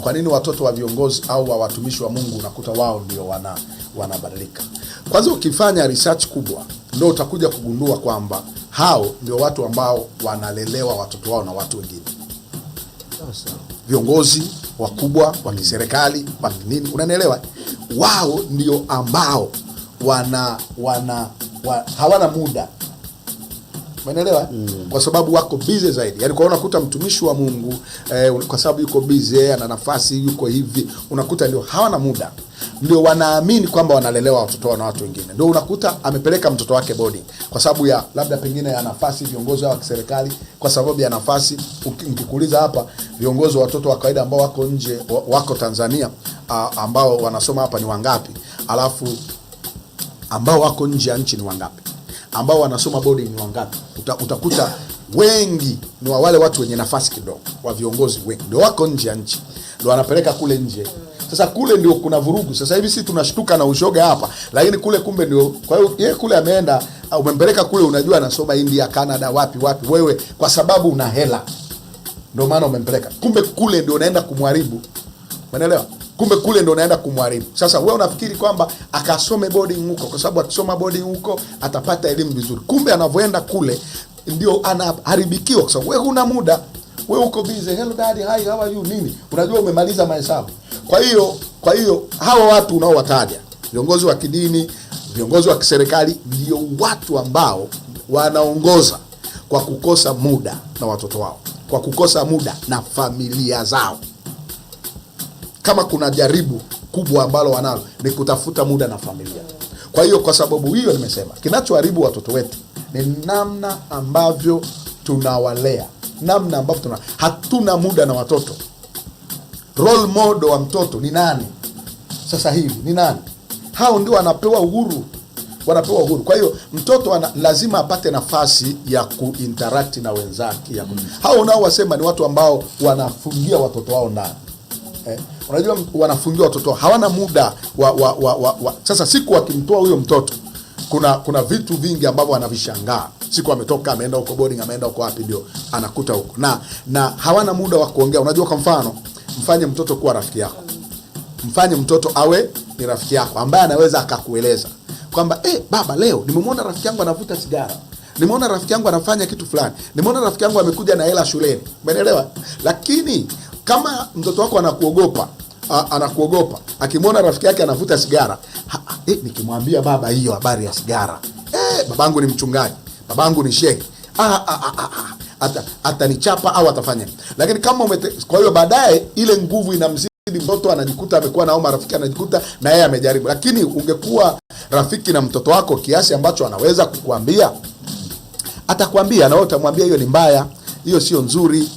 Kwa nini watoto wa viongozi au wa watumishi wa Mungu unakuta wao ndio wanabadilika? Kwanza ukifanya research kubwa ndio utakuja kugundua kwamba hao ndio watu ambao wanalelewa watoto wao na watu wengine. Viongozi wakubwa wa kiserikali wa nini, unanielewa? Wao ndio ambao hawana muda. Umeelewa? Kwa sababu wako busy zaidi. Yaani kwa unakuta mtumishi wa Mungu kwa sababu yuko busy, ana nafasi, yuko hivi, unakuta ndio hawana muda. Ndio wanaamini kwamba wanalelewa watoto wao na watu wengine. Ndio unakuta amepeleka mtoto wake boarding kwa sababu ya labda pengine ya nafasi, viongozi wa kiserikali kwa sababu ya nafasi. Ukikuuliza hapa viongozi wa watoto wa kawaida ambao wako nje, wako Tanzania, ambao wanasoma hapa ni wangapi? Alafu ambao wako nje ya nchi ni wangapi? Ambao wanasoma boarding ni wangapi? Utakuta wengi ni wale watu wenye nafasi kidogo, wa viongozi wengi ndio wako nje ya nchi, ndio wanapeleka kule nje. Sasa kule ndio kuna vurugu. Sasa hivi sisi tunashtuka na ushoga hapa, lakini kule kumbe ndio. Kwa hiyo yeye kule ameenda, umempeleka kule, unajua anasoma India, Canada, wapi. Wewe kwa sababu una hela ndio maana umempeleka. Kumbe kule ndio unaenda kumharibu. Umeelewa? Kumbe kule ndio unaenda kumharibu. Sasa wewe unafikiri kwamba akasome boarding huko kwa sababu akisoma boarding huko atapata elimu vizuri. Kumbe anavyoenda kule ndio anaharibikiwa kwa sababu wewe huna muda. Wewe uko busy, hello daddy, hi, how are you, nini? Unajua umemaliza mahesabu. Kwa hiyo hawa watu unaowataja, viongozi wa kidini, viongozi wa kiserikali, ndio watu ambao wanaongoza kwa kukosa muda na watoto wao, kwa kukosa muda na familia zao. Kama kuna jaribu kubwa ambalo wanalo ni kutafuta muda na familia. Kwa hiyo kwa sababu hiyo nimesema kinachoharibu watoto wetu ni namna ambavyo tunawalea, namna ambavyo hatuna muda na watoto. Role model wa mtoto ni nani sasa hivi? Ni nani? Hao ndio wanapewa uhuru. Kwa hiyo mtoto lazima apate nafasi ya kuinteract na wenzake. Hao nao wasema ni watu ambao wanafungia watoto wao ndani. Unajua wanafungia watoto, hawana muda sasa siku wakimtoa huyo mtoto, kuna vitu vingi ambavyo wanavishangaa. Siku ametoka, ameenda huko boarding, ameenda huko wapi, ndio anakuta huko. Na hawana muda wa kuongea. Unajua kwa mfano, mfanye mtoto kuwa rafiki yako. Mfanye mtoto awe ni rafiki yako ambaye anaweza akakueleza kwamba baba, leo nimemwona rafiki yangu anavuta sigara. Nimeona rafiki yangu anafanya kitu fulani. Nimeona rafiki yangu amekuja na hela shuleni. Umeelewa? Lakini kama mtoto wako anakuogopa, akimwona rafiki yake anavuta sigara, nikimwambia baba hiyo habari ya sigara, babangu ni mchungaji, babangu ni shehe, atanichapa au atafanya. Lakini kama kwa hiyo baadaye ile nguvu inamzidi mtoto, anajikuta amekuwa nao marafiki, anajikuta na yeye amejaribu. Lakini ungekuwa rafiki na mtoto wako kiasi ambacho anaweza kukuambia, atakwambia, na wewe utamwambia hiyo ni mbaya, hiyo sio nzuri.